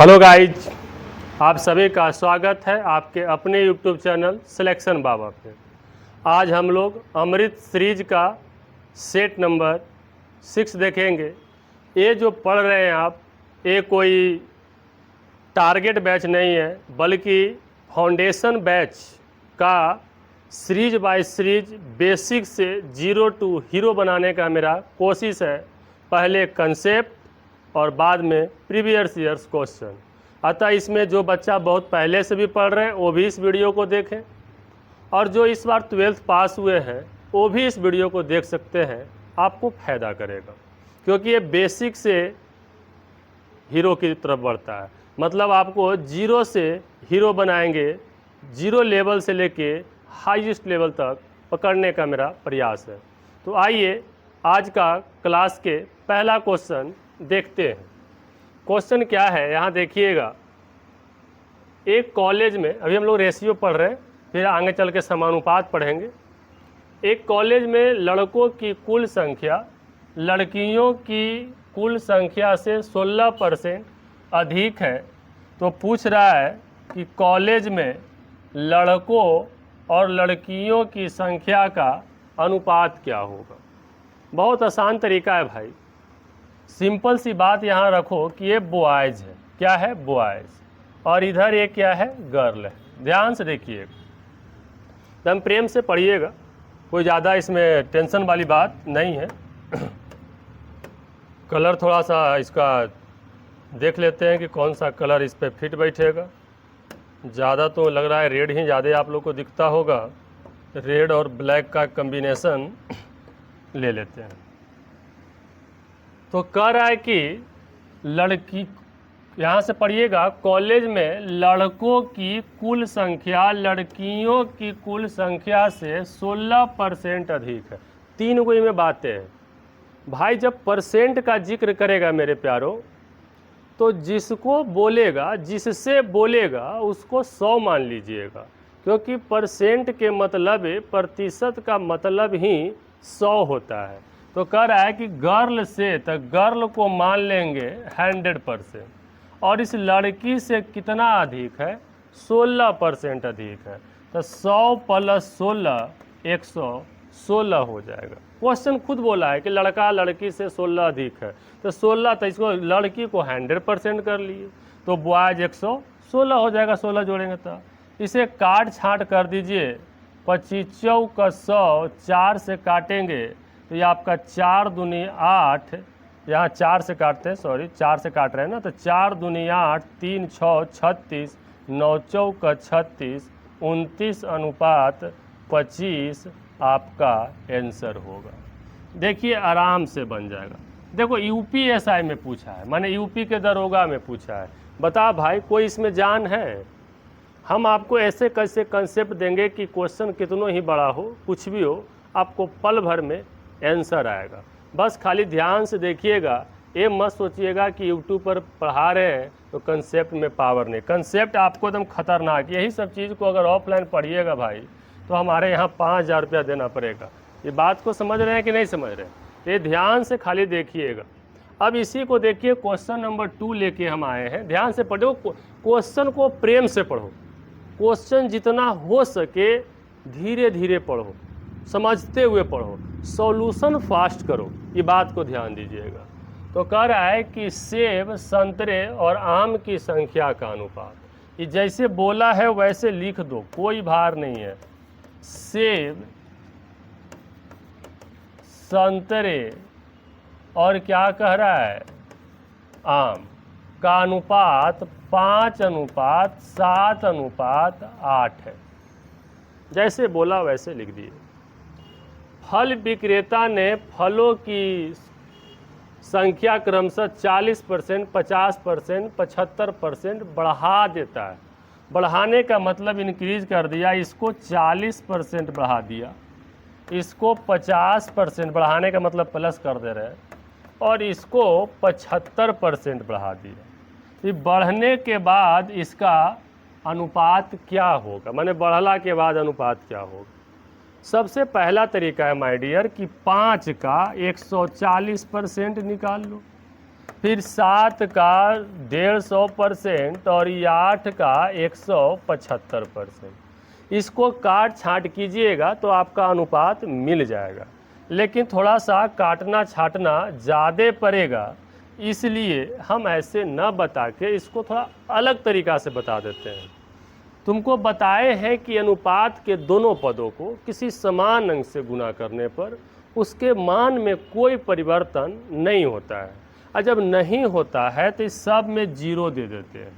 Hello guys, आप सभी का स्वागत है आपके अपने यूट्यूब चैनल सिलेक्शन बाबा पे। आज हम लोग अमृत सीरीज का सेट नंबर 6 देखेंगे। ये जो पढ़ रहे हैं आप, ये कोई टारगेट बैच नहीं है, बल्कि फाउंडेशन बैच का सीरीज बाय सीरीज बेसिक से 0 टू हीरो बनाने का मेरा कोशिश है। पहले कंसेप्ट और बाद में प्रीवियस ईयर्स क्वेश्चन। अतः इसमें जो बच्चा बहुत पहले से भी पढ़ रहे हैं वो भी इस वीडियो को देखें, और जो इस बार 12th पास हुए हैं वो भी इस वीडियो को देख सकते हैं, आपको फ़ायदा करेगा। क्योंकि ये बेसिक से हीरो की तरफ बढ़ता है, मतलब आपको 0 से हीरो बनाएंगे, 0 लेवल से लेके हाईएस्ट लेवल तक पकड़ने का मेरा प्रयास है। तो आइए आज का क्लास के पहला क्वेश्चन देखते हैं। क्वेश्चन क्या है यहाँ देखिएगा। एक कॉलेज में, अभी हम लोग रेशियो पढ़ रहे हैं, फिर आगे चल के समानुपात पढ़ेंगे। एक कॉलेज में लड़कों की कुल संख्या लड़कियों की कुल संख्या से 16% अधिक है। तो पूछ रहा है कि कॉलेज में लड़कों और लड़कियों की संख्या का अनुपात क्या होगा। बहुत आसान तरीका है भाई, सिंपल सी बात यहाँ रखो कि ये बॉयज़ है। क्या है? बॉयज़। और इधर ये क्या है? गर्ल है। ध्यान से देखिएगा, एकदम प्रेम से पढ़िएगा, कोई ज़्यादा इसमें टेंशन वाली बात नहीं है। कलर थोड़ा सा इसका देख लेते हैं कि कौन सा कलर इस पर फिट बैठेगा। ज़्यादा तो लग रहा है रेड ही ज़्यादा आप लोग को दिखता होगा। रेड और ब्लैक का कम्बिनेशन ले लेते हैं। तो कह रहा है कि लड़की, यहाँ से पढ़िएगा, कॉलेज में लड़कों की कुल संख्या लड़कियों की कुल संख्या से 16% अधिक है। तीन कोई में बातें हैं भाई। जब परसेंट का जिक्र करेगा मेरे प्यारों, तो जिसको बोलेगा, जिससे बोलेगा उसको 100 मान लीजिएगा, क्योंकि परसेंट के मतलब, प्रतिशत का मतलब ही 100 होता है। तो कह रहा है कि गर्ल से, तो गर्ल को मान लेंगे 100%, और इस लड़की से कितना अधिक है? 16% अधिक है। तो 100 प्लस 16 116 हो जाएगा। क्वेश्चन खुद बोला है कि लड़का लड़की से 16 अधिक है, तो 16, तो इसको लड़की को 100% कर लिए, तो बॉयज 116 हो जाएगा। 16 जोड़ेंगे तो इसे काट छाँट कर दीजिए। 25 का 100, 4 से काटेंगे तो ये आपका 4 दूनी 8, यहाँ 4 से काटते हैं, सॉरी 4 से काट रहे हैं ना, तो 4 दूनी 8, 3 6 36, 9 चौका 36, 29 अनुपात 25 आपका आंसर होगा। देखिए आराम से बन जाएगा। देखो यूपीएसआई में पूछा है, माने यूपी के दरोगा में पूछा है। बता भाई, कोई इसमें जान है? हम आपको ऐसे कैसे कंसेप्ट देंगे कि क्वेश्चन कितनों ही बड़ा हो, कुछ भी हो, आपको पल भर में आंसर आएगा। बस खाली ध्यान से देखिएगा। ये मत सोचिएगा कि यूट्यूब पर पढ़ा रहे हैं तो कंसेप्ट में पावर नहीं। कंसेप्ट आपको एकदम खतरनाक, यही सब चीज़ को अगर ऑफलाइन पढ़िएगा भाई, तो हमारे यहाँ 5000 रुपया देना पड़ेगा। ये बात को समझ रहे हैं कि नहीं समझ रहे हैं? ये ध्यान से खाली देखिएगा। अब इसी को देखिए, क्वेश्चन नंबर 2 लेके हम आए हैं। ध्यान से पढ़ो, क्वेश्चन को प्रेम से पढ़ो। क्वेश्चन जितना हो सके धीरे धीरे पढ़ो, समझते हुए पढ़ो, सॉल्यूशन फास्ट करो। ये बात को ध्यान दीजिएगा। तो कह रहा है कि सेब, संतरे और आम की संख्या का अनुपात। ये जैसे बोला है वैसे लिख दो, कोई भार नहीं है। सेब, संतरे और क्या कह रहा है? आम का अनुपात 5:7:8 है। जैसे बोला वैसे लिख दिए। फल विक्रेता ने फलों की संख्या क्रमशः 40%, 50%, 75% बढ़ा देता है। बढ़ाने का मतलब इंक्रीज कर दिया। इसको 40% बढ़ा दिया, इसको 50% बढ़ाने का मतलब प्लस कर दे रहे हैं, और इसको 75% बढ़ा दिया। ये बढ़ने के बाद इसका अनुपात क्या होगा, माने बढ़ला के बाद अनुपात क्या होगा? सबसे पहला तरीका है माय डियर कि 5 का 140% निकाल लो। फिर 7 का 150% और ये 8 का 175%। इसको काट छांट कीजिएगा तो आपका अनुपात मिल जाएगा, लेकिन थोड़ा सा काटना छाटना ज़्यादा पड़ेगा, इसलिए हम ऐसे न बता के इसको थोड़ा अलग तरीक़ा से बता देते हैं। तुमको बताए हैं कि अनुपात के दोनों पदों को किसी समान अंक से गुना करने पर उसके मान में कोई परिवर्तन नहीं होता है, और जब नहीं होता है तो इस सब में 0 दे देते हैं,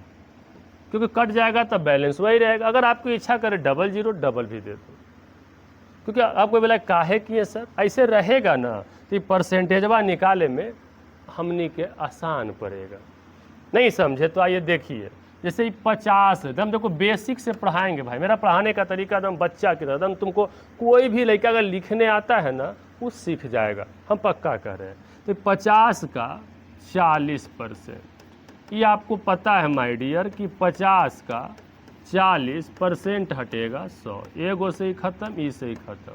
क्योंकि कट जाएगा तब बैलेंस वही रहेगा। अगर आपको इच्छा करे डबल 0 डबल भी दे दो, क्योंकि आपको बोला काहे किए सर, ऐसे रहेगा ना तो परसेंटेजवा निकाले में हमनी के आसान पड़ेगा। नहीं समझे तो आइए देखिए, जैसे 50 है, हम देखो बेसिक से पढ़ाएंगे भाई, मेरा पढ़ाने का तरीका एकदम बच्चा की तरह, तुमको कोई भी लड़का अगर लिखने आता है ना वो सीख जाएगा, हम पक्का कह रहे हैं। तो 50 का 40%, ये आपको पता है माय डियर कि 50 का 40% हटेगा 100, एगो से ही खत्म, ई से ही खत्म,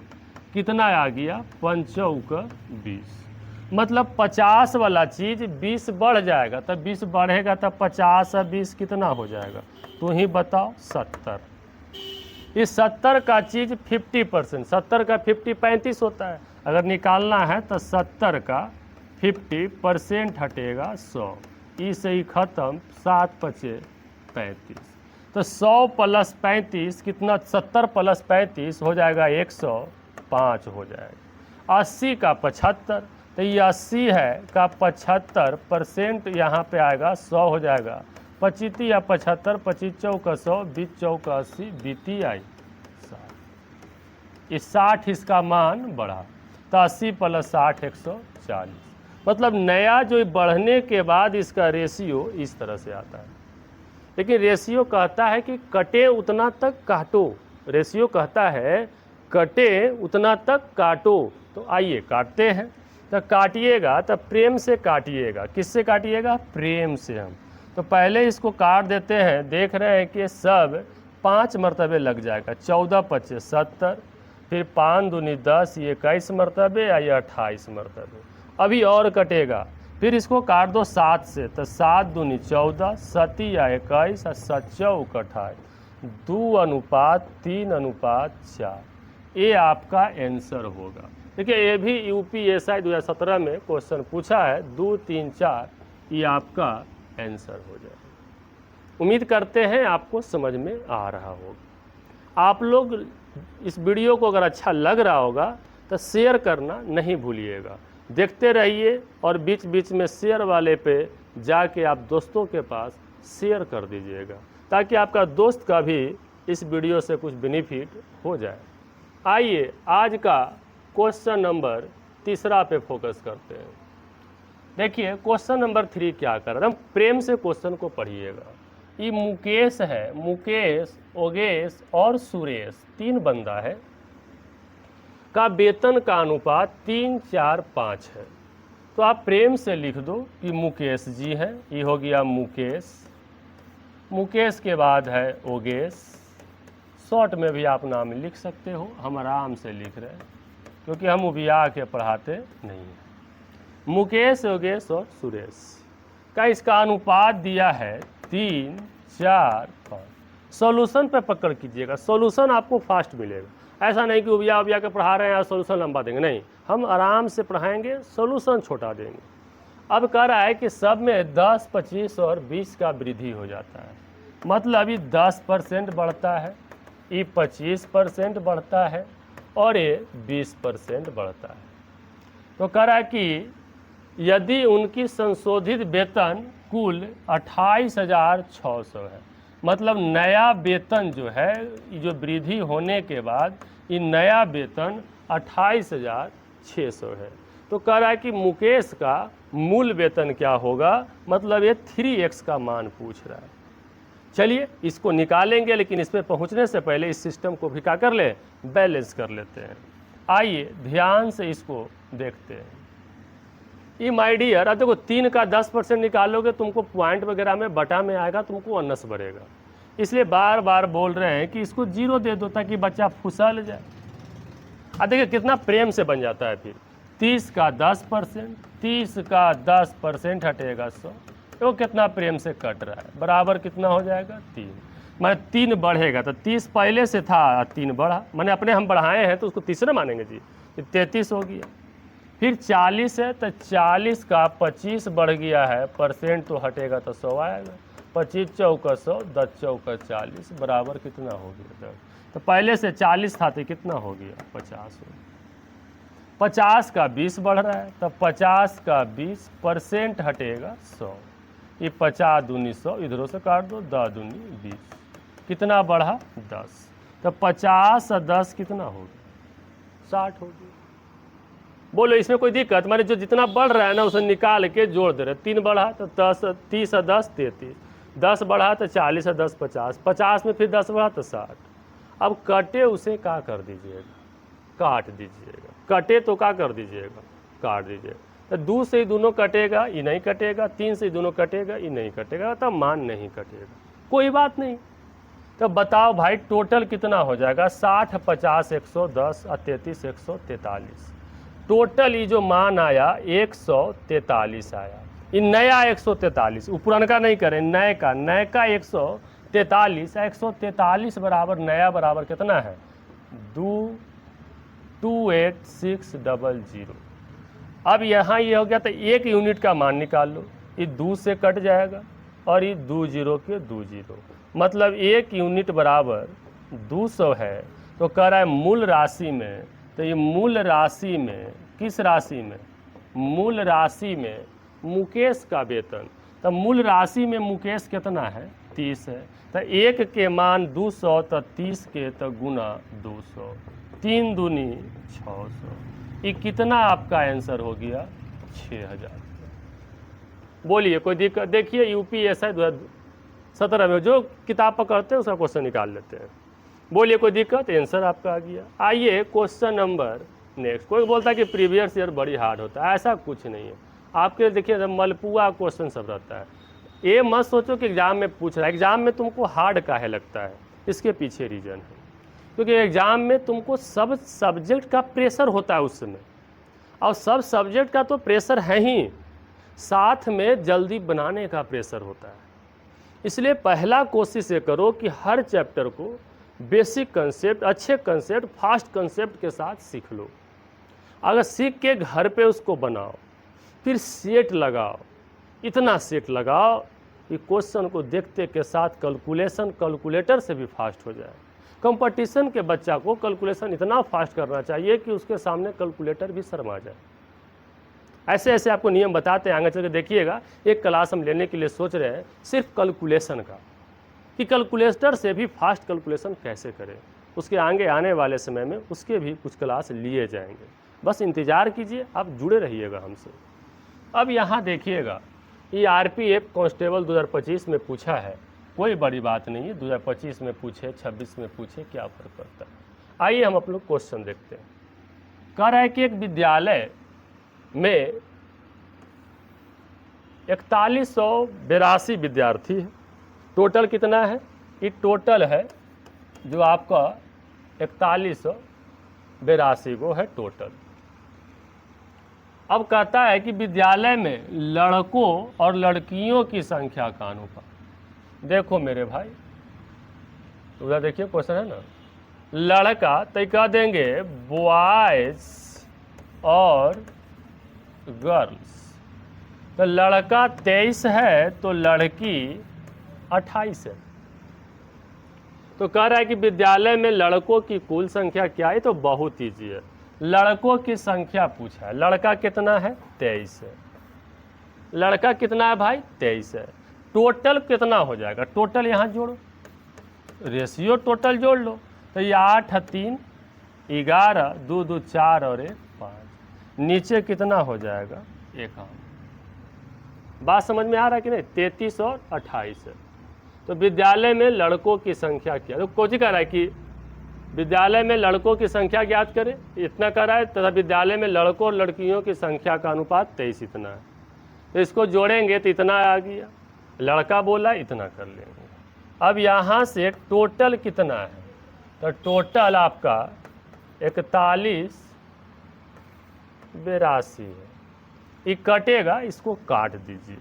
कितना आ गया 5 चौका 20, मतलब 50 वाला चीज़ 20 बढ़ जाएगा, तब 20 बढ़ेगा तब 50 और 20 कितना हो जाएगा, तो ही बताओ 70। इस 70 का चीज़ 50%, 70 का 50 35 होता है, अगर निकालना है तो 70 का 50% हटेगा 100, ई से ही खत्म, 7 पचे 35, तो 100 प्लस 35 कितना, 70 प्लस 35 हो जाएगा 105 हो जाएगा। 80 का 75, तो ये 80 है का 75% यहाँ पे आएगा 100 हो जाएगा, 25 या 75, 25 चौका 100, 20 चौका 80, बीती आई 60, इस 60 इसका मान बढ़ा, तो 80 प्लस 60 140, मतलब नया जो बढ़ने के बाद इसका रेशियो इस तरह से आता है। लेकिन रेशियो कहता है कि कटे उतना तक काटो, रेशियो कहता है कटे उतना तक काटो, तो आइए काटते हैं। तो काटिएगा तो प्रेम से काटिएगा, किससे काटिएगा, प्रेम से। हम तो पहले इसको काट देते हैं, देख रहे हैं कि सब 5 मरतबे लग जाएगा, 14 पच्चे 70, फिर 5 दूनी 10, ये 21 मरतबे या ये 28 मरतबे। अभी और कटेगा, फिर इसको काट दो 7 से, तो 7 दूनी 14, 7 या 21 और 7 चौक 28, 2:3:4, ये आपका आंसर होगा। देखिए ये भी यूपीएसआई 2017 में क्वेश्चन पूछा है, 2, 3, 4, ये आपका आंसर हो जाएगा। उम्मीद करते हैं आपको समझ में आ रहा होगा। आप लोग इस वीडियो को अगर अच्छा लग रहा होगा तो शेयर करना नहीं भूलिएगा, देखते रहिए, और बीच बीच में शेयर वाले पे जाके आप दोस्तों के पास शेयर कर दीजिएगा, ताकि आपका दोस्त का भी इस वीडियो से कुछ बेनिफिट हो जाए। आइए आज का क्वेश्चन नंबर 3 पे फोकस करते हैं। देखिए क्वेश्चन नंबर 3 क्या कर रहा है, हम प्रेम से क्वेश्चन को पढ़िएगा। ये मुकेश है, मुकेश, ओगेश और सुरेश 3 बंदा है, का वेतन का अनुपात 3, 4, 5 है। तो आप प्रेम से लिख दो कि मुकेश जी है, ये हो गया मुकेश, मुकेश के बाद है ओगेश, शॉर्ट में भी आप नाम लिख सकते हो, हम आराम से लिख रहे हैं क्योंकि हम उबिया के पढ़ाते नहीं हैं। मुकेश, योगेश और सुरेश का इसका अनुपात दिया है 3, 4, 5। सॉल्यूशन पे पकड़ कीजिएगा, सॉल्यूशन आपको फास्ट मिलेगा। ऐसा नहीं कि उबिया उबिया के पढ़ा रहे हैं और सॉल्यूशन लंबा देंगे, नहीं, हम आराम से पढ़ाएंगे, सॉल्यूशन छोटा देंगे। अब कह रहा है कि सब में 10, 25 और 20 का वृद्धि हो जाता है, मतलब ये 10% बढ़ता है, ये 25% बढ़ता है और ये 20% बढ़ता है। तो कह रहा है कि यदि उनकी संशोधित वेतन कुल 28,600 है, मतलब नया वेतन जो है, जो वृद्धि होने के बाद ये नया वेतन 28,600 है। तो कह रहा है कि मुकेश का मूल वेतन क्या होगा, मतलब ये 3x का मान पूछ रहा है। चलिए इसको निकालेंगे, लेकिन इस पर पहुँचने से पहले इस सिस्टम को भी क्या कर ले, बैलेंस कर लेते हैं। आइए ध्यान से इसको देखते हैं। ये माय डियर, अब देखो 3 का 10% निकालोगे तुमको पॉइंट वगैरह में बटा में आएगा, तुमको अनस बढ़ेगा, इसलिए बार बार बोल रहे हैं कि इसको 0 दे दो ताकि बच्चा फुसल जाए। अब देखिए कितना प्रेम से बन जाता है। फिर 30 का 10%, 30 का 10% हटेगा 100, तो कितना प्रेम से कट रहा है, बराबर कितना हो जाएगा 3। मैंने 3 बढ़ेगा तो 30 पहले से था, 3 बढ़ा, मैंने अपने हम बढ़ाए हैं तो उसको तीसरा मानेंगे जी, 33 हो गया। फिर 40 है तो 40 का 25 बढ़ गया है, परसेंट तो हटेगा तो 100 आएगा, 25 चौका 100, 10 चौका 40, बराबर कितना हो गया 10। तो पहले से 40 था तो कितना हो गया 50 हो। 50 का 20 बढ़ रहा है तो 50 का 20, परसेंट हटेगा 100, ये 50 दूनी 100, इधरों से काट दो, 10 दूनी 20, कितना बढ़ा 10। तो 50 और 10 कितना हो गया 60 हो गया। बोलो इसमें कोई दिक्कत? मैंने जो जितना बढ़ रहा है ना उसे निकाल के जोड़ दे रहे। 3 बढ़ा तो 10, 30 और 10 33, 10 बढ़ा तो 40 और 10 50, 50 में फिर 10 बढ़ा तो 60। अब कटे उसे क्या कर दीजिएगा, काट दीजिएगा, कटे तो क्या कर दीजिएगा, काट दीजिएगा। तो 2 से ही दोनों कटेगा, ये नहीं कटेगा, 3 से ही दोनों कटेगा, ये नहीं कटेगा, तब मान नहीं कटेगा, कोई बात नहीं। तो बताओ भाई टोटल कितना हो जाएगा, 60, 50, 110 और 33, 143। टोटल ये जो मान आया 143 आया, ये नया 143, पुरानका नहीं करें, नए का 143, 143 बराबर नया बराबर कितना है 28600। अब यहाँ ये हो गया तो 1 यूनिट का मान निकाल लो, ये 2 से कट जाएगा और ये 2 0 के 2 0, मतलब 1 यूनिट बराबर 200 है। तो कह रहा है मूल राशि में, तो ये मूल राशि में किस राशि में, मूल राशि में मुकेश का वेतन, तो मूल राशि में मुकेश कितना है 30 है, तो 1 के मान 200 तो 30 के तो गुना 200, 3 दूनी 600, ये कितना आपका आंसर हो गया 6000। बोलिए कोई दिक्कत? देखिए यूपीएससी 2017 में जो किताब पकड़ते हैं उसका क्वेश्चन निकाल लेते हैं। बोलिए कोई दिक्कत? आंसर आपका आ गया। आइए क्वेश्चन नंबर नेक्स्ट। कोई बोलता है कि प्रीवियस ईयर बड़ी हार्ड होता है, ऐसा कुछ नहीं है। आपके देखिए मलपुआ क्वेश्चन सब रहता है, ये मत सोचो कि एग्जाम में पूछ रहा है। एग्जाम में तुमको हार्ड काहे लगता है, इसके पीछे रीजन है, क्योंकि एग्जाम में तुमको सब सब्जेक्ट का प्रेशर होता है उस समय, और सब सब्जेक्ट का तो प्रेशर है ही, साथ में जल्दी बनाने का प्रेशर होता है। इसलिए पहला कोशिश ये करो कि हर चैप्टर को बेसिक कंसेप्ट, अच्छे कंसेप्ट, फास्ट कंसेप्ट के साथ सीख लो। अगर सीख के घर पे उसको बनाओ, फिर सेट लगाओ, इतना सेट लगाओ कि क्वेश्चन को देखते के साथ कैलकुलेशन कैलकुलेटर से भी फास्ट हो जाए। कंपटीशन के बच्चा को कैलकुलेशन इतना फास्ट करना चाहिए कि उसके सामने कैलकुलेटर भी शर्मा जाए। ऐसे ऐसे आपको नियम बताते हैं, आगे चल के देखिएगा। एक क्लास हम लेने के लिए सोच रहे हैं सिर्फ कैलकुलेशन का, कि कैलकुलेटर से भी फास्ट कैलकुलेशन कैसे करें। उसके आगे आने वाले समय में उसके भी कुछ क्लास लिए जाएंगे, बस इंतज़ार कीजिए, आप जुड़े रहिएगा हमसे। अब यहाँ देखिएगा, ये आरपीएफ कांस्टेबल 2025 में पूछा है, कोई बड़ी बात नहीं है, 2025 में पूछे 26 में पूछे, क्या फर्क पड़ता है। आइए हम आप लोग क्वेश्चन देखते हैं। कह रहा है कि एक विद्यालय में 4182 विद्यार्थी है। टोटल कितना है, ये टोटल है जो आपका 4182 को है टोटल। अब कहता है कि विद्यालय में लड़कों और लड़कियों की संख्या का अनुपात। देखो मेरे भाई, उधर देखिए क्वेश्चन है ना, लड़का तो कह देंगे बॉयज और गर्ल्स, तो लड़का 23 है तो लड़की 28 है। तो कह रहा है कि विद्यालय में लड़कों की कुल संख्या क्या है, तो बहुत ईजी है, लड़कों की संख्या पूछा है। लड़का कितना है 23 है, लड़का कितना है भाई 23 है। टोटल कितना हो जाएगा, टोटल यहाँ जोड़ो, रेशियो टोटल जोड़ लो, तो ये 8 3 11 2 2 4 और 1 5, नीचे कितना हो जाएगा 1। बात समझ में आ रहा है कि नहीं, 33 और 28 है। तो विद्यालय में लड़कों की संख्या क्या, तो कोची कह रहा है कि विद्यालय में लड़कों की संख्या ज्ञात करें, इतना कर रहा है, तथा विद्यालय में लड़कों और लड़कियों की संख्या का अनुपात 23 इतना है। तो इसको जोड़ेंगे तो इतना आ गया, लड़का बोला इतना कर लेंगे। अब यहाँ से टोटल कितना है, तो टोटल आपका 41 82 है। ये कटेगा, इसको काट दीजिए।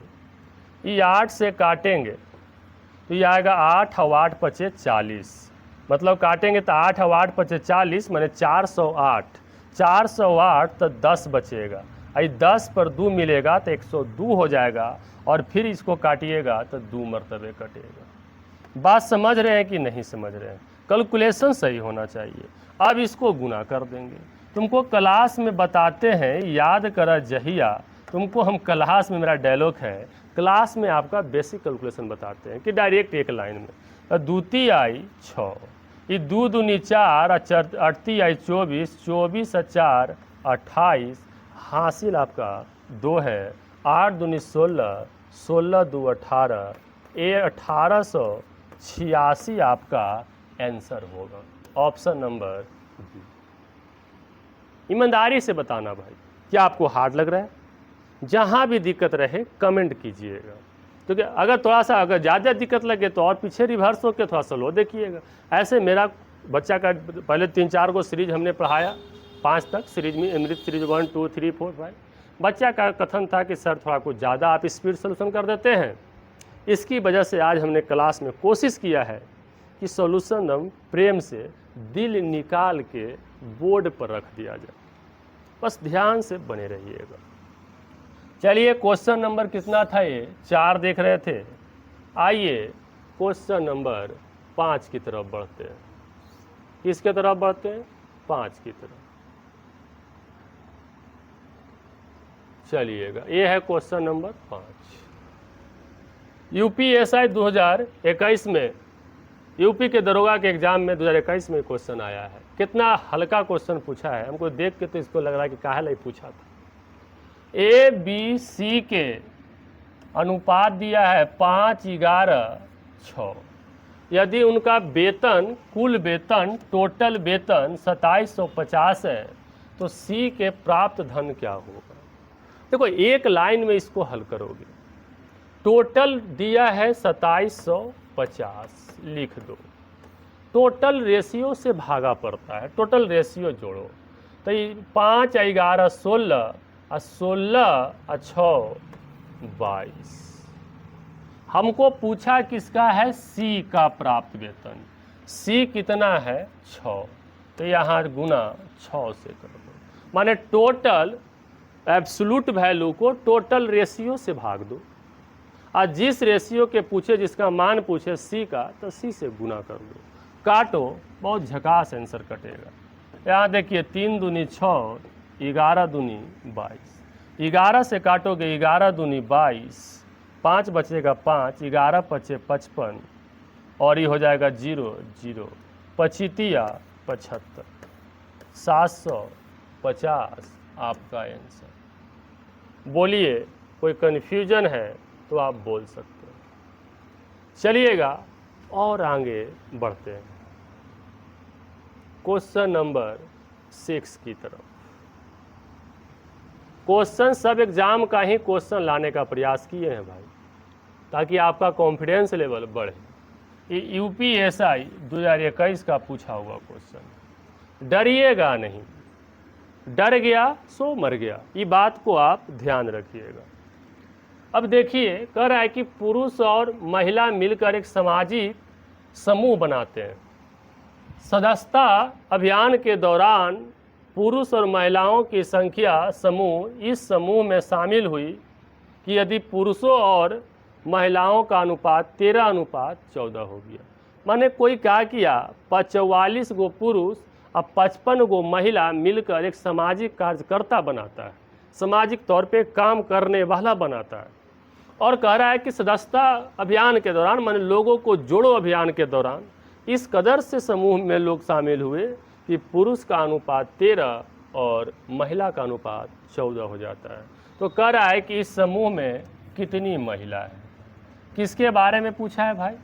ये 8 से काटेंगे तो ये आएगा 8 और 8 पचे 40, मतलब काटेंगे तो 8 और 8 पचे 40 माने 408। 408 तो 10 बचेगा, आई 10 पर 2 मिलेगा तो 102 हो जाएगा, और फिर इसको काटिएगा तो 2 मरतबे कटेगा। बात समझ रहे हैं कि नहीं समझ रहे हैं? कैलकुलेशन सही होना चाहिए। अब इसको गुना कर देंगे। तुमको क्लास में बताते हैं, याद करा जहिया, तुमको हम क्लास में, मेरा डायलॉग है, क्लास में आपका बेसिक कैलकुलेशन बताते हैं कि डायरेक्ट एक लाइन में। दूती आई 6, ये 2 दूनी 4, अड़ती आई 24, 24 और 4 28, हासिल आपका 2 है। 8 दूनी 16, 16 2 18, ये 1886 आपका आंसर होगा, ऑप्शन नंबर बी। ईमानदारी से बताना भाई, क्या आपको हार्ड लग रहा है? जहाँ भी दिक्कत रहे कमेंट कीजिएगा, क्योंकि अगर थोड़ा सा अगर ज़्यादा दिक्कत लगे तो और पीछे रिवर्स होकर थोड़ा सा लो देखिएगा। ऐसे मेरा बच्चा का पहले 3-4 को सीरीज हमने पढ़ाया, 5 तक सीरीज में, अमृत सीरीज 1 2 3 4 5। बच्चा का कथन था कि सर थोड़ा कुछ ज़्यादा आप स्पीड सोल्यूशन कर देते हैं। इसकी वजह से आज हमने क्लास में कोशिश किया है कि सोल्यूशन हम प्रेम से दिल निकाल के बोर्ड पर रख दिया जाए। बस ध्यान से बने रहिएगा। चलिए क्वेश्चन नंबर कितना था? ये 4 देख रहे थे। आइए क्वेश्चन नंबर 5 की तरफ बढ़ते हैं। किसके तरफ बढ़ते हैं? 5 की तरफ। चलिएगा, ये है क्वेश्चन नंबर 5। यूपीएसआई 2021 में, यूपी के दरोगा के एग्जाम में 2021 में क्वेश्चन आया है। कितना हल्का क्वेश्चन पूछा है, हमको देख के तो इसको लग रहा है कि काहे नहीं पूछा था। ए बी सी के अनुपात दिया है 5 11 6। यदि उनका वेतन, कुल वेतन, टोटल वेतन 2750 है तो सी के प्राप्त धन क्या होगा? देखो एक लाइन में इसको हल करोगे। टोटल दिया है 2750, लिख दो। टोटल रेशियो से भागा पड़ता है, टोटल रेशियो जोड़ो तो 5 11 16 और 16 और 6 22। हमको पूछा किसका है? सी का प्राप्त वेतन। सी कितना है? 6, तो यहाँ गुना 6 से कर दो, माने टोटल एब्सोल्यूट वैल्यू को टोटल रेशियो से भाग दो, और जिस रेशियो के पूछे, जिसका मान पूछे सी का, तो सी से गुना कर दो। काटो, बहुत झकास आंसर कटेगा। यहाँ देखिए 3 दूनी 6, 11 दूनी 22। 11 से काटोगे 11 दूनी 22, 5 बचेगा 5, 11 पचे 55, और ये हो जाएगा 0 0, 25 75, 750 आपका आंसर। बोलिए, कोई कन्फ्यूजन है तो आप बोल सकते हैं। चलिएगा और आगे बढ़ते हैं क्वेश्चन नंबर 6 की तरफ। क्वेश्चन सब एग्जाम का ही क्वेश्चन लाने का प्रयास किए हैं भाई, ताकि आपका कॉन्फिडेंस लेवल बढ़े। ये यूपीएसआई 2021 का पूछा हुआ क्वेश्चन। डरिएगा नहीं, डर गया सो मर गया, ये बात को आप ध्यान रखिएगा। अब देखिए, कह रहा है कि पुरुष और महिला मिलकर एक सामाजिक समूह बनाते हैं। सदस्यता अभियान के दौरान पुरुष और महिलाओं की संख्या समूह इस समूह में शामिल हुई कि यदि पुरुषों और महिलाओं का अनुपात 13:14 हो गया। माने कोई क्या किया, 44 गो पुरुष और 55 गो महिला मिलकर एक सामाजिक कार्यकर्ता बनाता है, सामाजिक तौर पे काम करने वाला बनाता है। और कह रहा है कि सदस्यता अभियान के दौरान, माने लोगों को जोड़ो अभियान के दौरान, इस कदर से समूह में लोग शामिल हुए कि पुरुष का अनुपात 13 और महिला का अनुपात 14 हो जाता है। तो कह रहा है कि इस समूह में कितनी महिला है। किसके बारे में पूछा है भाई?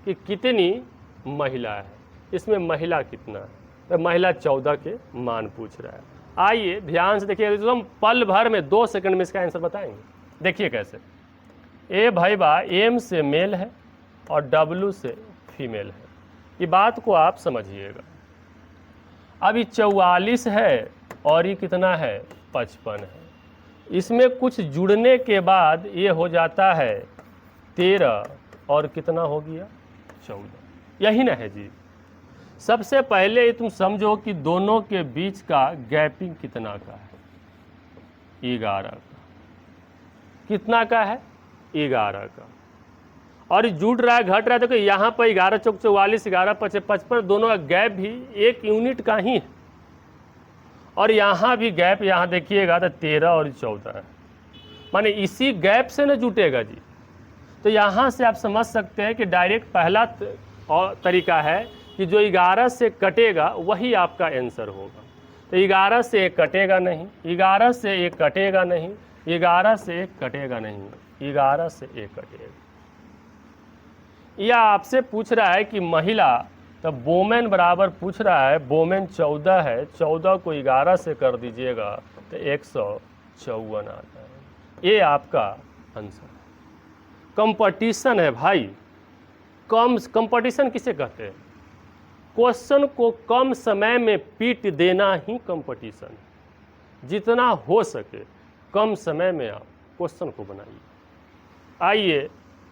कि कितनी महिला है, इसमें महिला कितना है, तो महिला 14 के मान पूछ रहा है। आइए ध्यान से देखिए, तो हम पल भर में 2 सेकंड में इसका आंसर बताएंगे। देखिए कैसे। ए भाई बा एम से मेल है और डब्लू से फीमेल है, ये बात को आप समझिएगा। अब ये 44 है और ये कितना है? 55 है। इसमें कुछ जुड़ने के बाद ये हो जाता है 13 और कितना हो गया 14। यही ना है जी। सबसे पहले ये तुम समझो कि दोनों के बीच का गैपिंग कितना का है, 11 का। कितना का है, 11 का। और ये जुड़ रहा है घट रहा है, देखो यहाँ पर 11 चौक 44, 11 पचे 55, दोनों का गैप भी 1 यूनिट का ही है। और यहाँ भी गैप, यहाँ देखिएगा तो 13 और 14 है, माने इसी गैप से न जुटेगा जी। तो यहाँ से आप समझ सकते हैं कि डायरेक्ट पहला तरीका है कि जो 11 से कटेगा वही आपका आंसर होगा। तो 11 से 1 कटेगा नहीं, 11 से 1 कटेगा नहीं, 11 से 1 कटेगा नहीं, 11 से 1 कटेगा। यह आपसे पूछ रहा है कि महिला, तो बोमेन बराबर पूछ रहा है, बोमेन 14 है, 14 को 11 से कर दीजिएगा तो 154 आता है। ये आपका आंसर है। कंपटीशन है भाई, कंपटीशन किसे कहते हैं? क्वेश्चन को कम समय में पीट देना ही कंपटीशन है। जितना हो सके कम समय में आप क्वेश्चन को बनाइए। आइए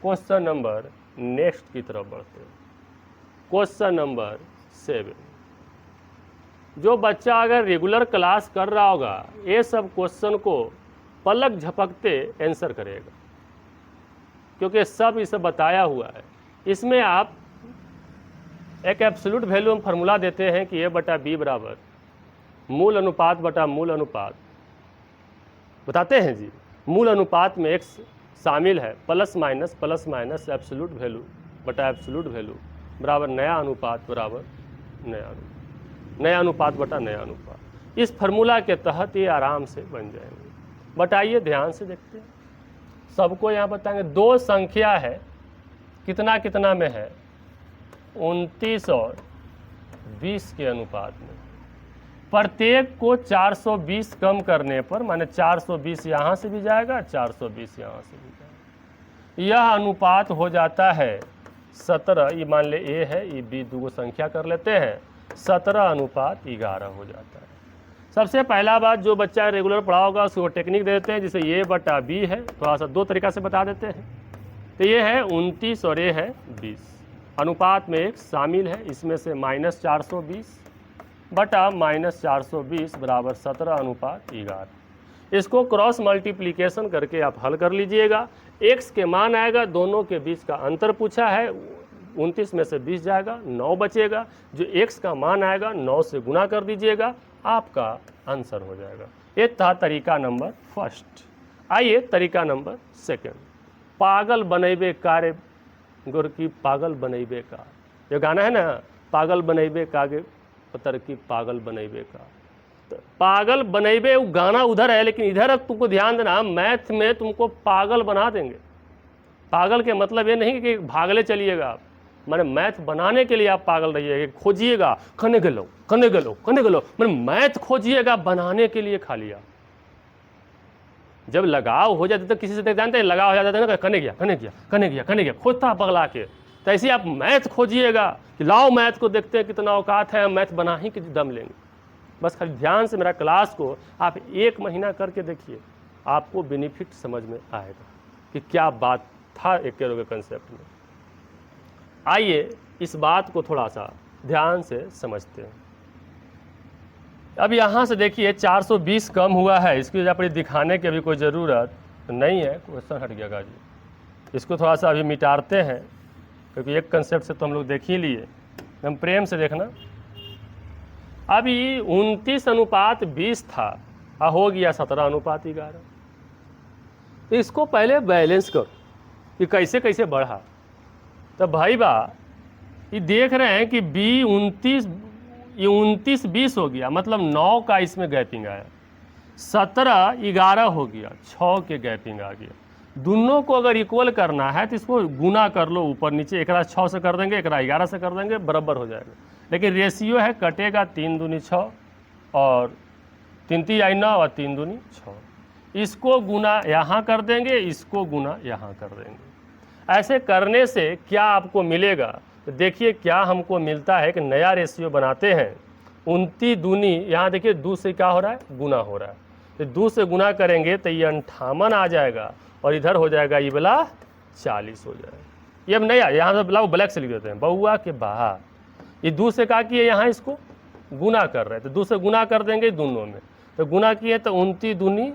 क्वेश्चन नंबर नेक्स्ट की तरफ बढ़ते हैं। Question number 7। जो बच्चा अगर रेगुलर क्लास कर रहा होगा ये सब क्वेश्चन को पलक झपकते आंसर करेगा, क्योंकि सब इसे बताया हुआ है। इसमें आप एक एब्सोल्यूट वैल्यू हम फार्मूला देते हैं कि a बटा b बराबर मूल अनुपात बटा मूल अनुपात बताते हैं जी। मूल अनुपात में x शामिल है, प्लस माइनस एब्सोल्यूट वैल्यू बटा एब्सोल्यूट वैल्यू बराबर नया अनुपात बराबर नया अनुपात बटा नया अनुपात। इस फार्मूला के तहत ये आराम से बन जाएंगे। बताइए, ध्यान से देखते हैं, सबको यहाँ बताएंगे। दो संख्या है, कितना कितना में है, 29 और 20 के अनुपात में। प्रत्येक को 420 कम करने पर, माने 420 यहाँ से भी जाएगा, 420 यहाँ से भी जाएगा, यह अनुपात हो जाता है 17। ये मान ले a है, ये b, दो संख्या कर लेते हैं, 17 अनुपात 11 हो जाता है। सबसे पहला बात, जो बच्चा रेगुलर पढ़ा होगा उसको टेक्निक दे देते हैं, जिसे a बटा b है, थोड़ा सा दो तरीका से बता देते हैं। तो ये है 29 और ये है 20। अनुपात में एक शामिल है, इसमें से -420 बटा -420 बराबर 17 अनुपात 11। इसको क्रॉस मल्टीप्लिकेशन करके आप हल कर लीजिएगा। x के मान आएगा, दोनों के बीच का अंतर पूछा है, 29 में से 20 जाएगा, 9 बचेगा। जो x का मान आएगा 9 से गुना कर दीजिएगा, आपका आंसर हो जाएगा। ये था तरीका नंबर फर्स्ट। आइए तरीका नंबर सेकंड। पागल बनेबे कारे गोरकी पागल बनेबे का, ये गाना है ना, पागल बनेबे कागे पतर की पागल बनेबे का। तो पागल बनेबे वो गाना उधर है, लेकिन इधर तुमको ध्यान देना, मैथ में तुमको पागल बना देंगे। पागल के मतलब ये नहीं कि भागले चलिएगा आप, मैंने मैथ बनाने के लिए आप पागल रहिएगा, खोजिएगा कने गलो मैंने मैथ खोजिएगा बनाने के लिए खाली आप। जब लगाव हो जाता तो किसी से जानते हैं, लगाव हो जाता है ना, कने गया खोजता पगला के। तो ऐसे आप मैथ खोजिएगा कि लाओ मैथ को देखते हैं कितना औकात है, मैथ बना ही कि दम लेंगे। बस खाली ध्यान से मेरा क्लास को आप 1 महीना करके देखिए, आपको बेनिफिट समझ में आएगा कि क्या बात था एक के कंसेप्ट में। आइए इस बात को थोड़ा सा ध्यान से समझते हैं। अब यहाँ से देखिए 420 कम हुआ है, इसकी वजह पर दिखाने की अभी कोई ज़रूरत नहीं है, क्वेश्चन हट गया जी। इसको थोड़ा सा अभी मिटाते हैं, क्योंकि एक कंसेप्ट से तो हम लोग देख ही लिए, हम प्रेम से देखना। अभी 29 अनुपात 20 था, हो गया 17 अनुपात 11। तो इसको पहले बैलेंस करो कि कैसे कैसे बढ़ा। तो भाई बा ये देख रहे हैं कि बी 29 20 हो गया, मतलब 9 का इसमें गैपिंग आया, 17 11 हो गया, 6 के गैपिंग आ गया। दोनों को अगर इक्वल करना है तो इसको गुना कर लो ऊपर नीचे, एक 6 से कर देंगे, एक 11 से कर देंगे, बराबर हो जाएगा। लेकिन रेशियो है, कटेगा 3 दूनी 6 और 3 3 आई 9 और 3 दूनी 6। इसको गुना यहाँ कर देंगे, इसको गुना यहाँ कर देंगे। ऐसे करने से क्या आपको मिलेगा, तो देखिए क्या हमको मिलता है कि नया रेशियो बनाते हैं। 29 दूनी, यहाँ देखिए 2 से क्या हो रहा है, गुना हो रहा है। तो 2 से गुना करेंगे तो ये 58 आ जाएगा और इधर हो जाएगा ये वाला 40 हो जाएगा। ये अब नहीं यहाँ से बुलाओ ब्लैक से लिख देते हैं, बउआ के बाहर। ये 2 से क्या किए यहाँ इसको गुना कर रहे हैं, तो 2 से गुना कर देंगे दोनों में, तो गुना किए तो 29 दूनी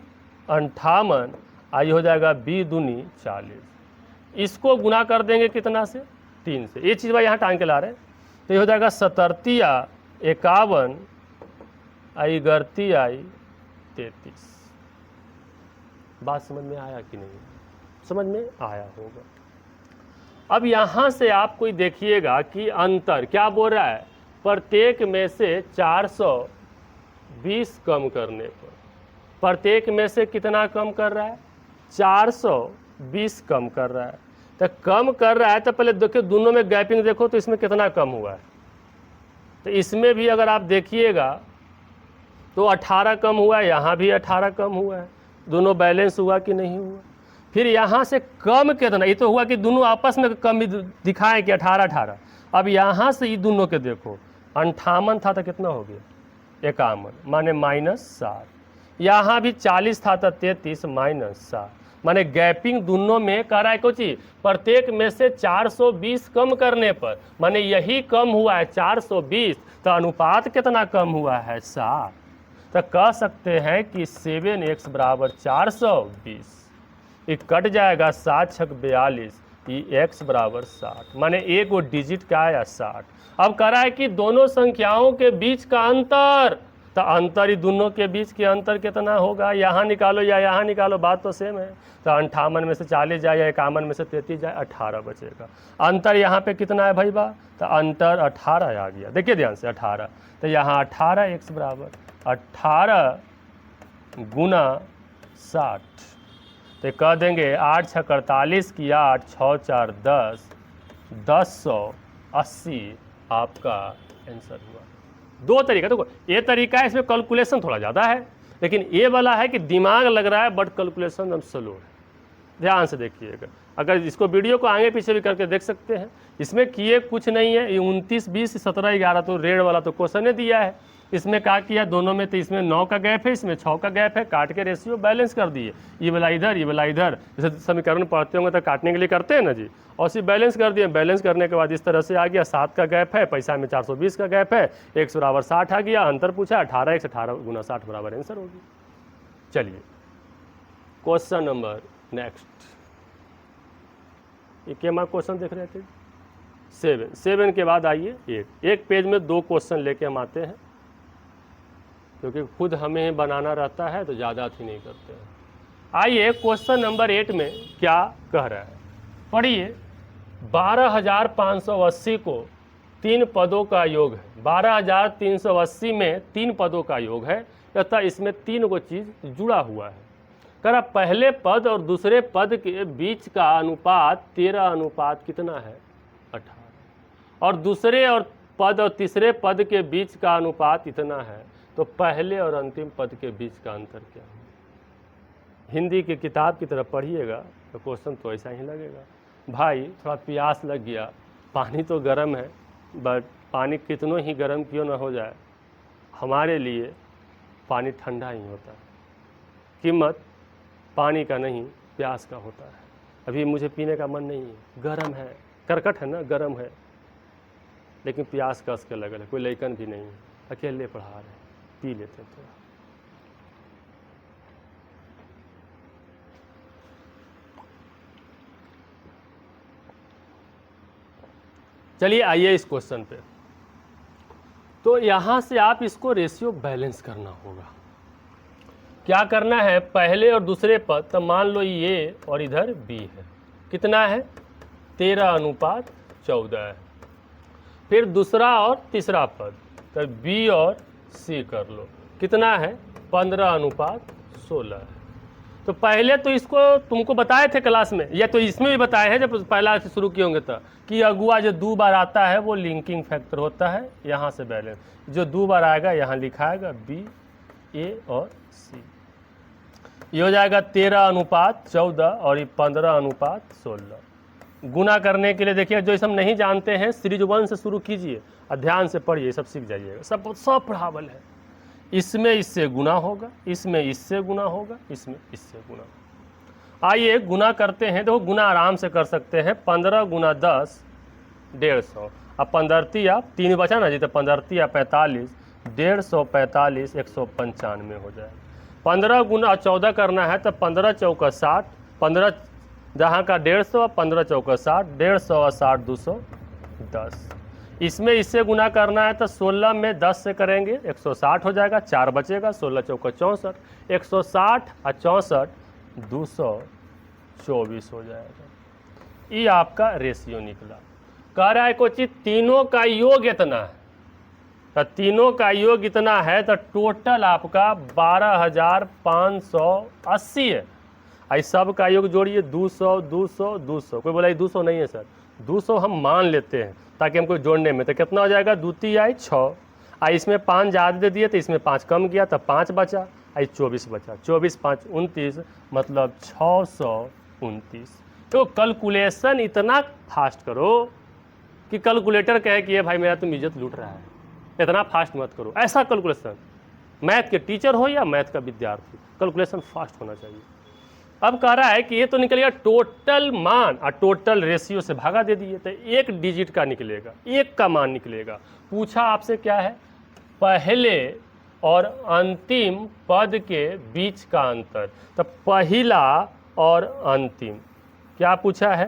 58, आई हो जाएगा 20 दूनी 40। इसको गुना कर देंगे कितना से 3 से, ये चीज़ भाई यहाँ टांग के ला रहे हैं, तो ये हो जाएगा 37 51 आई 11 आई 33। बात समझ में आया कि नहीं? समझ में आया होगा। अब यहाँ से आप कोई देखिएगा कि अंतर क्या बोल रहा है, प्रत्येक में से 420 कम करने पर, प्रत्येक में से कितना कम कर रहा है 420 कम कर रहा है। तो कम कर रहा है तो पहले देखो दोनों में गैपिंग देखो तो इसमें कितना कम हुआ है, तो इसमें भी अगर आप देखिएगा तो 18 कम हुआ है, यहाँ भी 18 कम हुआ है, दोनों बैलेंस हुआ कि नहीं हुआ। फिर यहाँ से कम कितना, ये तो हुआ कि दोनों आपस में कम भी दिखाएं कि 18 18। अब यहाँ से ये दोनों के देखो 58 था तो कितना हो गया 51 माने -7, यहाँ भी 40 था तो 33 -7, माने गैपिंग दोनों में कर रहा है कुछ ही, प्रत्येक में से 420 कम करने पर, माने यही कम हुआ है 420, तो अनुपात कितना कम हुआ है 7। तो कह सकते हैं कि 7x बराबर 420, ये कट जाएगा 7 छक 42, ये x बराबर 60, माने एक वो डिजिट क्या आया 60। अब कह रहा है कि दोनों संख्याओं के बीच का अंतर, तो अंतर ही दोनों के बीच के अंतर कितना होगा, यहाँ निकालो या यहाँ निकालो, बात तो सेम है। तो 58 में से 40 जाए या 51 में से 33 जाए, 18 बचेगा। अंतर यहाँ पे कितना है भाई बा, तो अंतर 18 आ गया, देखिए ध्यान से 18, तो यहाँ 18x बराबर 18 गुना 60, तो कह देंगे 8 छः 48 की 8 6 4 10, 1080 आपका आंसर हुआ। दो तरीका, देखो ये तरीका है इसमें कैलकुलेशन थोड़ा ज़्यादा है, लेकिन ये वाला है कि दिमाग लग रहा है बट कैलकुलेशन एकदम स्लो है। ध्यान से देखिएगा, अगर इसको वीडियो को आगे पीछे भी करके देख सकते हैं, इसमें किए कुछ नहीं है। ये 29 20 17 11 तो रेड वाला तो क्वेश्चन ने दिया है, इसमें क्या किया दोनों में, तो इसमें 9 का गैप है, इसमें 6 का गैप है, काट के रेशियो बैलेंस कर दिए, ये वाला इधर ये वाला इधर, जैसे समीकरण पढ़ते होंगे तो काटने के लिए करते हैं ना जी, और सिर्फ बैलेंस कर दिए। बैलेंस करने के बाद इस तरह से आ गया, 7 का गैप है, पैसा में 420 का गैप है, x बराबर 60 आ गया, अंतर पूछा 18x 18 गुना 60 बराबर आंसर होगी। चलिए क्वेश्चन नंबर नेक्स्ट, ये क्या हम क्वेश्चन देख रहे थे 7 के बाद आइए एक पेज में 2 क्वेश्चन लेके हम आते हैं, क्योंकि खुद हमें बनाना रहता है तो ज़्यादा थी नहीं करते हैं। आइए क्वेश्चन नंबर 8 में क्या कह रहा है, पढ़िए। 12,580 को 3 पदों का योग है, 12,380 में 3 पदों का योग है, तथा इसमें 3 को चीज़ जुड़ा हुआ है। कह रहा पहले पद और दूसरे पद के बीच का अनुपात 13 अनुपात कितना है 18, और दूसरे और पद और तीसरे पद के बीच का अनुपात इतना है, तो पहले और अंतिम पद के बीच का अंतर क्या है। हिंदी की किताब की तरफ पढ़िएगा तो क्वेश्चन तो ऐसा ही लगेगा। भाई थोड़ा प्यास लग गया, पानी तो गर्म है, बट पानी कितनों ही गर्म क्यों ना हो जाए, हमारे लिए पानी ठंडा ही होता है। कीमत पानी का नहीं प्यास का होता है। अभी मुझे पीने का मन नहीं है, गर्म है, करकट है ना, गर्म है, लेकिन प्यास कस के लगल है, कोई लइकन भी नहीं है, अकेले पढ़ा रहे, पी लेते थोड़ा। चलिए आइए इस क्वेश्चन पे, तो यहाँ से आप इसको रेशियो बैलेंस करना होगा। क्या करना है, पहले और दूसरे पद, तो मान लो ये और इधर b है, कितना है 13 अनुपात 14 है। फिर दूसरा और तीसरा पद, तो b और c कर लो, कितना है 15 अनुपात 16 है। तो पहले तो इसको तुमको बताए थे क्लास में, या तो इसमें भी बताए हैं जब पहला से शुरू किए होंगे तो, कि अगुआ जो 2 बार आता है वो लिंकिंग फैक्टर होता है, यहाँ से बैलेंस जो 2 बार आएगा यहाँ लिखाएगा b a और c। ये हो जाएगा 13 अनुपात 14 और ये 15 अनुपात 16। गुना करने के लिए देखिए, जो हम नहीं जानते हैं सीरीज 1 से शुरू कीजिए, ध्यान से पढ़िए, सब सीख जाइएगा, सब पढ़ावल है। इसमें इससे गुना होगा, इसमें इससे गुना होगा, इसमें इससे गुना होगा। आइए गुना करते हैं। देखो गुना आराम से कर सकते हैं। 15 गुना 10 150। अब 15 आप 3 बचा ना जी, तो 15 45, 150 195 हो जाएगा। 15 गुना 14 करना है तो 15 चौका 60, 15 जहाँ का 150, 15 चौका 60, 150 और 60 210। इसमें इससे गुना करना है तो 16 में 10 से करेंगे 160 हो जाएगा, 4 बचेगा, 16 चौका 64, 160 और 64 224 हो जाएगा। ये आपका रेशियो निकला। कह रहा है कोई चीज तीनों का योग इतना है, तो तीनों का योग इतना है तो टोटल आपका 12,580 है। आई सब का योग जोड़िए 200 200 200। कोई बोला 200 नहीं है सर, 200 हम मान लेते हैं ताकि हमको जोड़ने में, तो कितना हो जाएगा, 2 3 आई 6। आई इसमें 5 ज़्यादा दे दिए तो इसमें 5 कम गया तो 5 बचा, आई 24 बचा, 24 5 29, मतलब 629। तो कैलकुलेशन इतना फास्ट करो कि कैलकुलेटर कहे कि ये भाई मेरा तुम इज्जत लूट रहा है। इतना फास्ट मत करो, ऐसा कैलकुलेशन। मैथ के टीचर हो या मैथ का विद्यार्थी, कैलकुलेशन फास्ट होना चाहिए। अब कह रहा है कि ये तो निकलेगा टोटल मान और टोटल रेशियो से भागा दे दिए तो 1 डिजिट का निकलेगा, 1 का मान निकलेगा। पूछा आपसे क्या है, पहले और अंतिम पद के बीच का अंतर। तो पहला और अंतिम क्या पूछा है,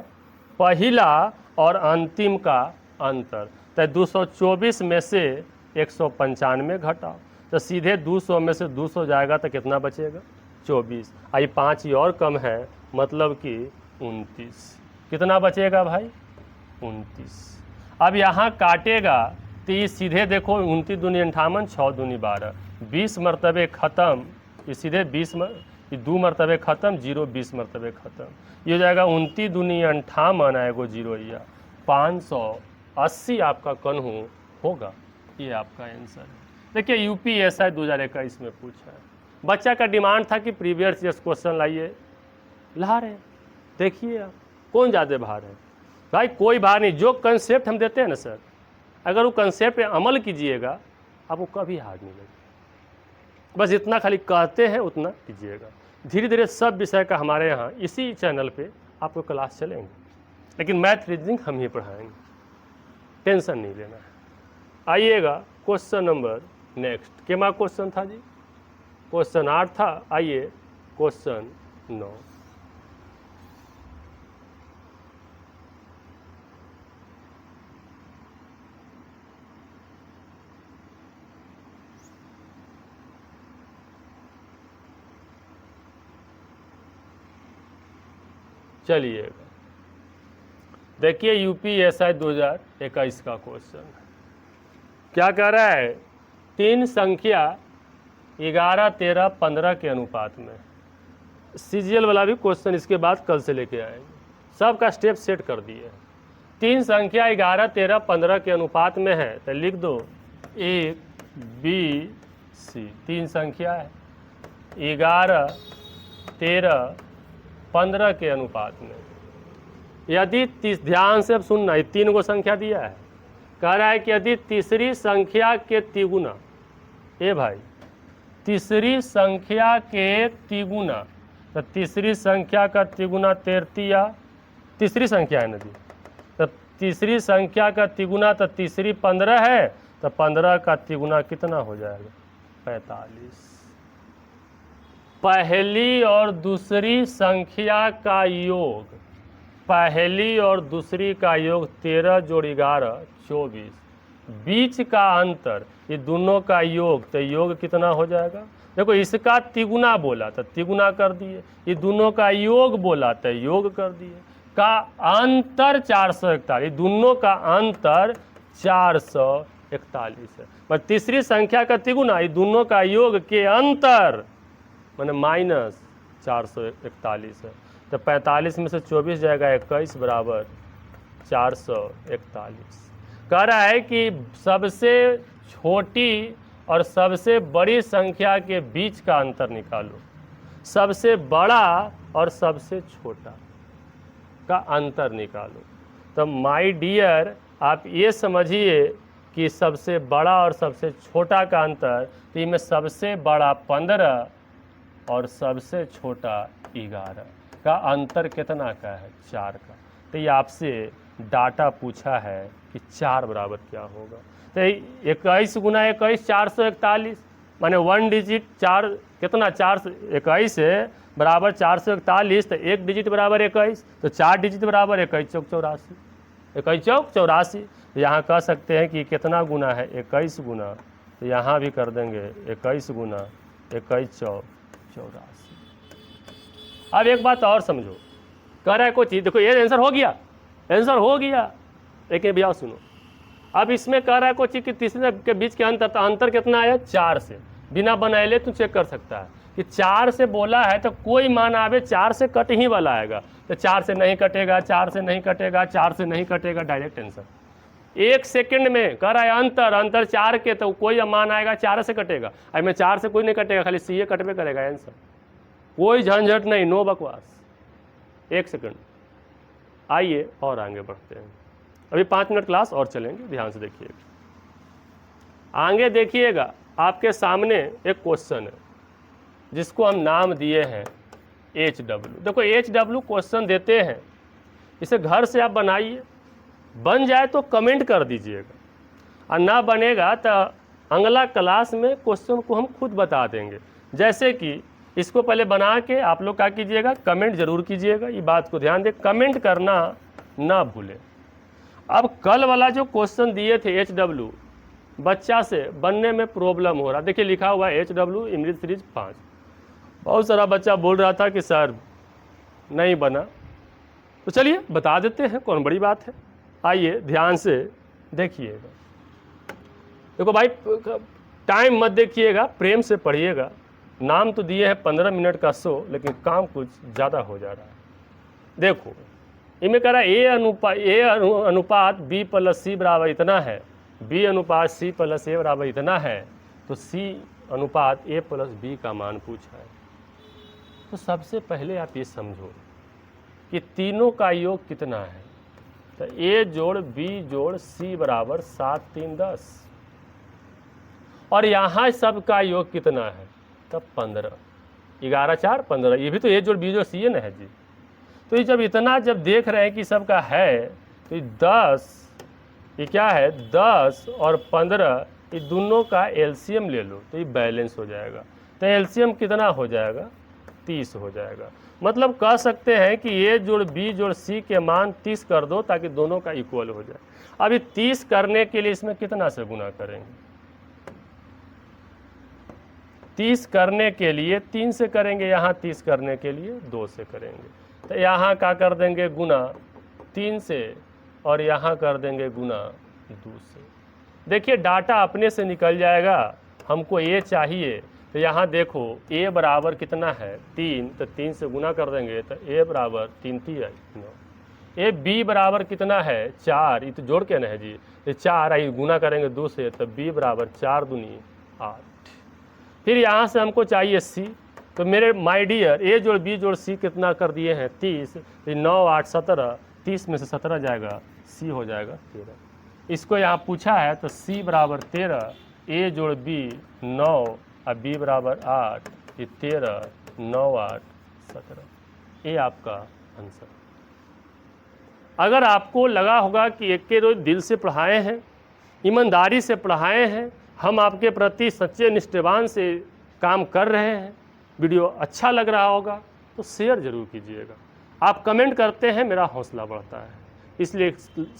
पहला और अंतिम का अंतर। तो 224 में से 195 घटाओ, तो सीधे 200 में से 200 जाएगा तो कितना बचेगा, 24। आई 5 ही और कम है, मतलब कि 29। कितना बचेगा भाई, 29। अब यहाँ काटेगा तो ये सीधे देखो 29 दूनी 58, 6 दूनी 12, 20 मरतबे ख़त्म। ये सीधे 20 ये 2 मरतबे ख़त्म, 0 20 मरतबे ख़त्म। ये हो जाएगा 29 दूनी 58 आएगो 0 या 580 आपका कन्हू होगा। ये आपका आंसर है। देखिए यूपीएसआई 2021 में पूछा है। बच्चा का डिमांड था कि प्रीवियस ईयर्स क्वेश्चन लाइए, ला रहे हैं। देखिए आप कौन ज़्यादा भार है भाई, कोई भार नहीं। जो कंसेप्ट हम देते हैं ना सर, अगर वो कंसेप्ट पे अमल कीजिएगा आपको कभी हार नहीं लगेगा। बस इतना खाली कहते हैं उतना कीजिएगा। धीरे धीरे सब विषय का हमारे यहाँ इसी चैनल पे आपको क्लास चलेंगे, लेकिन मैथ रीजनिंग हम ही पढ़ाएंगे, टेंशन नहीं लेना है। आइएगा क्वेश्चन नंबर नेक्स्ट। केमा क्वेश्चन था जी, क्वेश्चन 8 था। आइए क्वेश्चन 9। चलिएगा देखिए यूपीएसआई 2021 का क्वेश्चन क्या कह रहा है, 3 संख्या 11 13 15 के अनुपात में। सीजीएल वाला भी क्वेश्चन इसके बाद कल से लेके आएंगे, सबका स्टेप सेट कर दिए। 3 संख्या 11 13 15 के अनुपात में है तो लिख दो A B C। 3 संख्या है 11 13 15 के अनुपात में। यदि ध्यान से अब सुनना, ये 3 गो संख्या दिया है। कह रहा है कि यदि तीसरी संख्या के तिगुना, ए भाई तीसरी संख्या के तिगुना, तो तीसरी संख्या का तिगुना 33, तीसरी संख्या है नदी, तो तीसरी संख्या का तिगुना, तो तीसरी 15 है तो 15 का तिगुना कितना हो जाएगा, 45। पहली और दूसरी संख्या का योग, पहली और दूसरी का योग 13 जोड़ 11 24। बीच का अंतर, ये दोनों का योग, तो योग कितना हो जाएगा। देखो इसका तिगुना बोला तो तिगुना कर दिए, ये दोनों का योग बोला तो योग कर दिए। का अंतर 441, दोनों का अंतर 441 है। पर तीसरी संख्या का तिगुना, ये दोनों का योग के अंतर माने -441 है। तो 45 में से 24 जाएगा 21 बराबर 441। कह रहा है कि सबसे छोटी और सबसे बड़ी संख्या के बीच का अंतर निकालो। सबसे बड़ा और सबसे छोटा का अंतर निकालो। तो माय डियर आप ये समझिए कि सबसे बड़ा और सबसे छोटा का अंतर, तो इनमें सबसे बड़ा 15 और सबसे छोटा 11 का अंतर कितना का है? 4 का। तो ये आपसे डाटा पूछा है कि 4 बराबर क्या होगा। तो 21 गुना 21 441, माने 1 डिजिट 4 कितना 421 है बराबर 441, तो 1 डिजिट बराबर 21, तो 4 डिजिट बराबर 21 चौक 84, 21 चौक 84। यहाँ कह सकते हैं कि कितना गुना है? 21 गुना, तो यहाँ भी कर देंगे 21 गुना 21 चौक 84। अब एक बात और समझो, कह रहा है कोई चीज़, देखो ये आंसर हो गया, आंसर हो गया, लेकिन भैया सुनो, अब इसमें कह रहा है कोई चीज़ कि तीसरे के बीच के अंतर, तो अंतर कितना आया? 4 से। बिना बनाए तू चेक कर सकता है कि 4 से बोला है तो कोई मान आवे 4 से कट ही वाला आएगा, तो 4 से नहीं कटेगा, 4 से नहीं कटेगा, 4 से नहीं कटेगा, डायरेक्ट आंसर। 1 सेकंड में कह रहा है अंतर 4 के, तो कोई मान आएगा 4 से कटेगा, अब में 4 से कोई नहीं कटेगा, खाली सी कटवे करेगा आंसर, कोई झंझट नहीं, नो बकवास। 1 सेकंड। आइए और आगे बढ़ते हैं, अभी 5 मिनट क्लास और चलेंगे, ध्यान से देखिएगा। आगे देखिएगा, आपके सामने एक क्वेश्चन है जिसको हम नाम दिए हैं HW। देखो HW क्वेश्चन देते हैं, इसे घर से आप बनाइए, बन जाए तो कमेंट कर दीजिएगा, और ना बनेगा तो अगला क्लास में क्वेश्चन को हम खुद बता देंगे। जैसे कि इसको पहले बना के आप लोग क्या कीजिएगा, कमेंट जरूर कीजिएगा, ये बात को ध्यान दें, कमेंट करना ना भूलें। अब कल वाला जो क्वेश्चन दिए थे HW, बच्चा से बनने में प्रॉब्लम हो रहा, देखिए लिखा हुआ है HW इंग्लिश सीरीज 5। बहुत सारा बच्चा बोल रहा था कि सर नहीं बना, तो चलिए बता देते हैं, कौन बड़ी बात है। आइए ध्यान से देखिएगा, देखो भाई टाइम मत देखिएगा, प्रेम से पढ़िएगा। नाम तो दिए हैं 15 मिनट का शो, लेकिन काम कुछ ज़्यादा हो जा रहा है। देखो इनमें कह रहा है ए अनुपात B + C बराबर इतना है, B अनुपात C + A बराबर इतना है, तो C अनुपात A + B का मान पूछा है। तो सबसे पहले आप ये समझो कि तीनों का योग कितना है, तो A जोड़ B जोड़ C बराबर 7 3 10, और यहाँ सबका योग कितना है, तब 15, 11 4 15, ये भी तो A जोड़ B जोड़ C है ना है जी। तो ये जब इतना जब देख रहे हैं कि सबका है, तो 10, ये क्या है 10 और 15, ये दोनों का एलसीएम ले लो तो ये बैलेंस हो जाएगा। तो एलसीएम कितना हो जाएगा, 30 हो जाएगा। मतलब कह सकते हैं कि A जोड़ B जोड़ C के मान 30 कर दो ताकि दोनों का इक्वल हो जाए। अभी 30 करने के लिए इसमें कितना से गुना करेंगे, 30 करने के लिए 3 से करेंगे, यहाँ 30 करने के लिए 2 से करेंगे, तो यहाँ क्या कर देंगे गुना 3 से, और यहाँ कर देंगे गुना 2 से। देखिए डाटा अपने से निकल जाएगा, हमको A चाहिए, तो यहाँ देखो A बराबर कितना है 3, तो 3 से गुना कर देंगे, तो A बराबर 3 3 9। A B बराबर कितना है 4, ये तो जोड़ के ना है जी, ये 4 आई गुना करेंगे 2 से, तो B बराबर 4 दूनी 8। फिर यहाँ से हमको चाहिए C, तो मेरे माय डियर A जोड़ B जोड़ C कितना कर दिए हैं 30, 9 8 17, 30 में से 17 जाएगा, C हो जाएगा 13। इसको यहाँ पूछा है तो C बराबर 13, A जोड़ B 9 और B बराबर 8, ये 13 9 8 17, ये आपका आंसर। अगर आपको लगा होगा कि एक के रोज दिल से पढ़ाए हैं, ईमानदारी से पढ़ाए हैं, हम आपके प्रति सच्चे निष्ठावान से काम कर रहे हैं, वीडियो अच्छा लग रहा होगा तो शेयर जरूर कीजिएगा। आप कमेंट करते हैं, मेरा हौसला बढ़ता है, इसलिए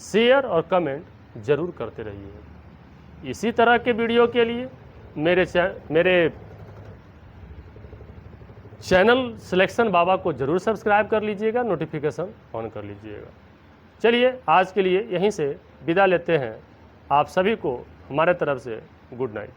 शेयर और कमेंट जरूर करते रहिए। इसी तरह के वीडियो के लिए मेरे चैनल सिलेक्शन बाबा को जरूर सब्सक्राइब कर लीजिएगा, नोटिफिकेशन ऑन कर लीजिएगा। चलिए आज के लिए यहीं से विदा लेते हैं, आप सभी को हमारे तरफ से गुड नाइट।